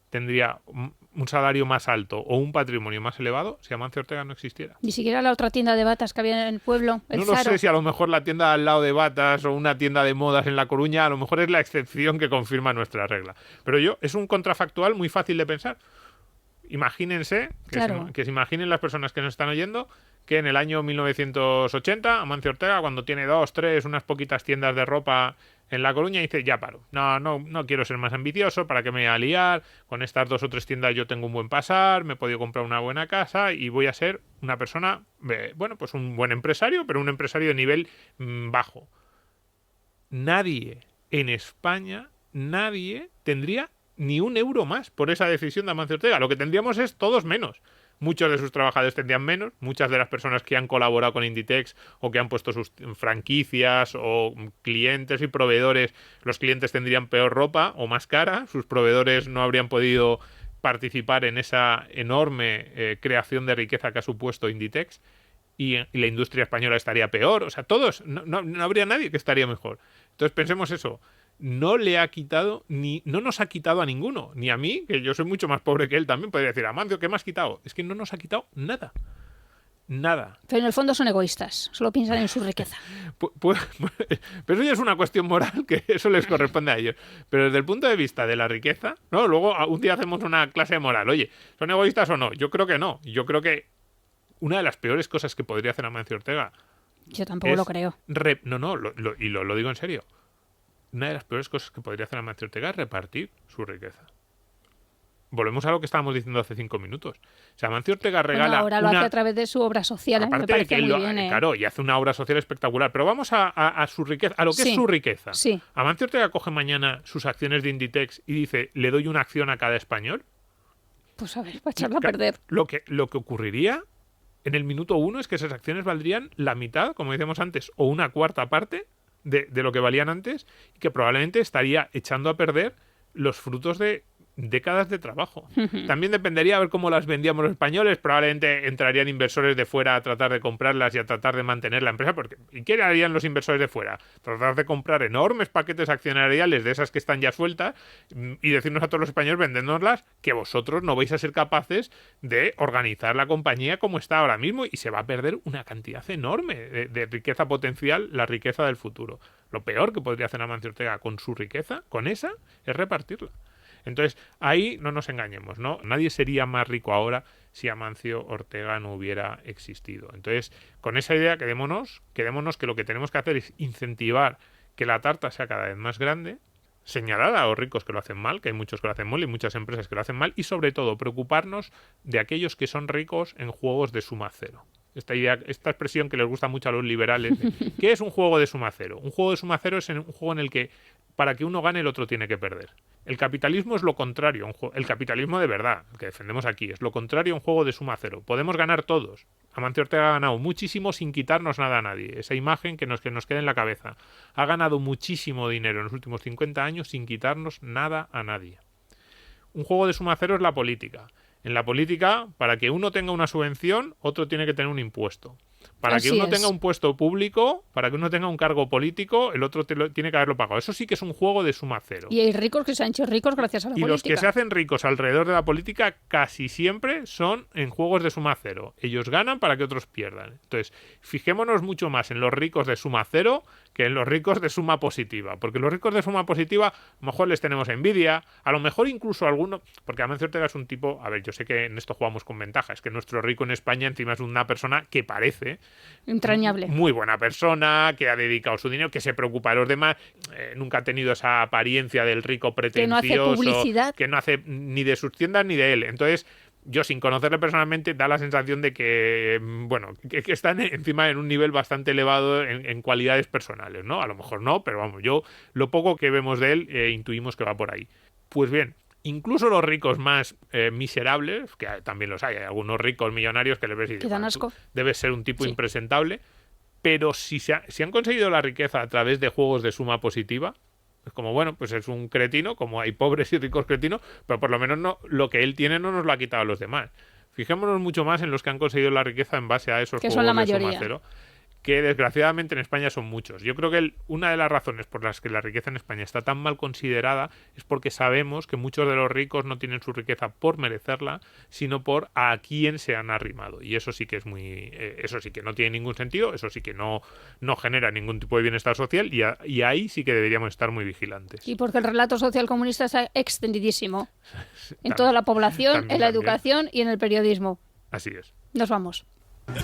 Speaker 3: tendría un salario más alto o un patrimonio más elevado si Amancio Ortega no existiera.
Speaker 2: Ni siquiera la otra tienda de batas que había en el pueblo, el
Speaker 3: No lo
Speaker 2: Zaro.
Speaker 3: sé si a lo mejor la tienda al lado de batas o una tienda de modas en La Coruña, a lo mejor es la excepción que confirma nuestra regla. Pero es un contrafactual muy fácil de pensar. Imagínense, que se imaginen las personas que nos están oyendo, que en el año 1980 Amancio Ortega, cuando tiene 2, 3, unas poquitas tiendas de ropa en La Coruña, dice, ya paro, no quiero ser más ambicioso, ¿para qué me voy a liar? Con estas 2 o 3 tiendas yo tengo un buen pasar, me he podido comprar una buena casa y voy a ser una persona, pues un buen empresario, pero un empresario de nivel bajo. Nadie en España, tendría ni un euro más por esa decisión de Amancio Ortega. Lo que tendríamos es todos menos. Muchos de sus trabajadores tendrían menos, muchas de las personas que han colaborado con Inditex o que han puesto sus franquicias o clientes y proveedores, los clientes tendrían peor ropa o más cara, sus proveedores no habrían podido participar en esa enorme creación de riqueza que ha supuesto Inditex y la industria española estaría peor, o sea, todos, no habría nadie que estaría mejor. Entonces pensemos eso. No nos ha quitado a ninguno, ni a mí, que yo soy mucho más pobre que él también, podría decir, Amancio, ¿qué me has quitado? Es que no nos ha quitado nada.
Speaker 2: Pero en el fondo son egoístas, solo piensan en su riqueza.
Speaker 3: Pero eso ya es una cuestión moral, que eso les corresponde a ellos. Pero desde el punto de vista de la riqueza, ¿no? Luego un día hacemos una clase de moral. Oye, ¿son egoístas o no? Yo creo que no. Yo creo que una de las peores cosas que podría hacer Amancio Ortega...
Speaker 2: Yo tampoco lo creo.
Speaker 3: Lo digo en serio. Una de las peores cosas que podría hacer Amancio Ortega es repartir su riqueza. Volvemos a lo que estábamos diciendo hace 5 minutos. O sea, Amancio Ortega regala...
Speaker 2: ahora lo hace a través de su obra social.
Speaker 3: Aparte
Speaker 2: me parece
Speaker 3: de que
Speaker 2: muy bien.
Speaker 3: Claro, y hace una obra social espectacular. Pero vamos a su riqueza, a lo que es su riqueza.
Speaker 2: Sí.
Speaker 3: Amancio Ortega coge mañana sus acciones de Inditex y dice, le doy una acción a cada español.
Speaker 2: Pues a ver, para echarlo a perder.
Speaker 3: Lo que ocurriría en el minuto 1 es que esas acciones valdrían la mitad, como decíamos antes, o una cuarta parte de lo que valían antes, y que probablemente estaría echando a perder los frutos de décadas de trabajo. También dependería a ver cómo las vendíamos los españoles. Probablemente entrarían inversores de fuera a tratar de comprarlas y a tratar de mantener la empresa. ¿Y qué harían los inversores de fuera? Tratar de comprar enormes paquetes accionariales de esas que están ya sueltas y decirnos a todos los españoles, vendéndnoslas, que vosotros no vais a ser capaces de organizar la compañía como está ahora mismo, y se va a perder una cantidad enorme de riqueza potencial, la riqueza del futuro. Lo peor que podría hacer Amancio Ortega con su riqueza, con esa, es repartirla. Entonces, ahí no nos engañemos, ¿no? Nadie sería más rico ahora si Amancio Ortega no hubiera existido. Entonces, con esa idea quedémonos que lo que tenemos que hacer es incentivar que la tarta sea cada vez más grande, señalar a los ricos que lo hacen mal, que hay muchos que lo hacen mal y muchas empresas que lo hacen mal, y sobre todo preocuparnos de aquellos que son ricos en juegos de suma cero. Esta expresión que les gusta mucho a los liberales. ¿Qué es un juego de suma cero? Un juego de suma cero es un juego en el que para que uno gane el otro tiene que perder. El capitalismo es lo contrario. El capitalismo de verdad, el que defendemos aquí, es lo contrario a un juego de suma cero. Podemos ganar todos. Amancio Ortega ha ganado muchísimo sin quitarnos nada a nadie. Esa imagen que nos quede en la cabeza. Ha ganado muchísimo dinero en los últimos 50 años sin quitarnos nada a nadie. Un juego de suma cero es la política. En la política, para que uno tenga una subvención, otro tiene que tener un impuesto. Para que uno tenga un puesto público, para que uno tenga un cargo político, el otro tiene que haberlo pagado. Eso sí que es un juego de suma cero.
Speaker 2: Y hay ricos que se han hecho ricos gracias a la política.
Speaker 3: Y los que se hacen ricos alrededor de la política casi siempre son en juegos de suma cero. Ellos ganan para que otros pierdan. Entonces, fijémonos mucho más en los ricos de suma cero que en los ricos de suma positiva. Porque los ricos de suma positiva, a lo mejor les tenemos envidia, a lo mejor incluso alguno, porque Amancio Ortega es un tipo, a ver, yo sé que en esto jugamos con ventaja, es que nuestro rico en España encima es una persona que parece
Speaker 2: entrañable,
Speaker 3: muy buena persona, que ha dedicado su dinero, que se preocupa de los demás, nunca ha tenido esa apariencia del rico pretencioso,
Speaker 2: que no hace publicidad,
Speaker 3: que no hace ni de sus tiendas ni de él. Entonces, yo sin conocerle personalmente da la sensación de que, bueno, que están encima en un nivel bastante elevado en cualidades personales, ¿no? A lo mejor no, pero vamos, yo lo poco que vemos de él intuimos que va por ahí. Pues bien, incluso los ricos más miserables, que también los hay algunos ricos millonarios que les ves y
Speaker 2: que dan asco.
Speaker 3: Debes ser un tipo impresentable, pero si han conseguido la riqueza a través de juegos de suma positiva, es como, bueno, pues es un cretino, como hay pobres y ricos cretinos, pero por lo menos no, lo que él tiene no nos lo ha quitado a los demás. Fijémonos mucho más en los que han conseguido la riqueza en base a esos
Speaker 2: que
Speaker 3: juegos
Speaker 2: son la
Speaker 3: de
Speaker 2: mayoría.
Speaker 3: suma cero, que desgraciadamente en España son muchos. Yo creo que una de las razones por las que la riqueza en España está tan mal considerada es porque sabemos que muchos de los ricos no tienen su riqueza por merecerla, sino por a quién se han arrimado. Y eso sí que es muy... eso sí que no tiene ningún sentido, eso sí que no genera ningún tipo de bienestar social y ahí sí que deberíamos estar muy vigilantes.
Speaker 2: Y porque el relato social comunista está extendidísimo en toda la población, en la educación y en el periodismo.
Speaker 3: Así es.
Speaker 2: Nos vamos.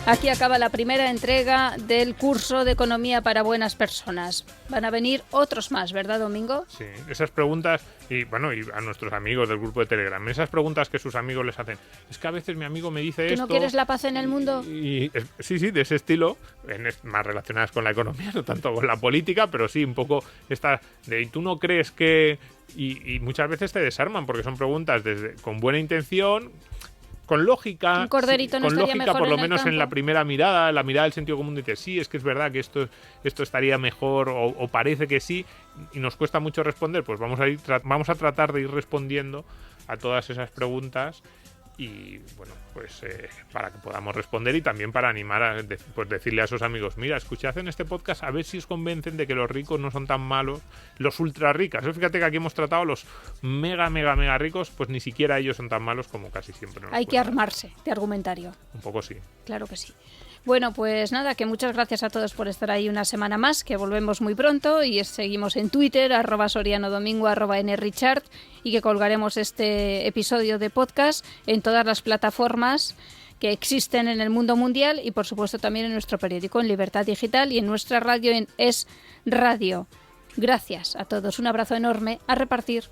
Speaker 2: Aquí acaba la primera entrega del curso de Economía para Buenas Personas. Van a venir otros más, ¿verdad, Domingo?
Speaker 3: Sí, esas preguntas, y bueno, y a nuestros amigos del grupo de Telegram, esas preguntas que sus amigos les hacen. Es que a veces mi amigo me dice esto...
Speaker 2: ¿Tú no quieres la paz en el mundo?
Speaker 3: Sí, de ese estilo, más relacionadas con la economía, no tanto con la política, pero sí un poco esta de, ¿y tú no crees que...? Y muchas veces te desarman porque son preguntas con buena intención... Con lógica,
Speaker 2: un corderito no
Speaker 3: con
Speaker 2: estaría
Speaker 3: lógica
Speaker 2: mejor
Speaker 3: por lo
Speaker 2: en el
Speaker 3: menos
Speaker 2: campo.
Speaker 3: en la primera mirada, la mirada del sentido común, dice, sí, es que es verdad que esto estaría mejor o parece que sí, y nos cuesta mucho responder, pues vamos a tratar de ir respondiendo a todas esas preguntas y bueno, pues para que podamos responder y también para animar a pues decirle a esos amigos, mira, escuchad en este podcast a ver si os convencen de que los ricos no son tan malos, los ultra ricas. Fíjate que aquí hemos tratado a los mega ricos, pues ni siquiera ellos son tan malos como casi siempre.
Speaker 2: Hay que armarse de argumentario.
Speaker 3: Un poco sí.
Speaker 2: Claro que sí. Bueno, pues nada, que muchas gracias a todos por estar ahí una semana más, que volvemos muy pronto y seguimos en Twitter, @sorianodomingo, @nrichard, y que colgaremos este episodio de podcast en todas las plataformas que existen en el mundo mundial y por supuesto también en nuestro periódico en Libertad Digital y en nuestra radio en Es Radio. Gracias a todos, un abrazo enorme, a repartir.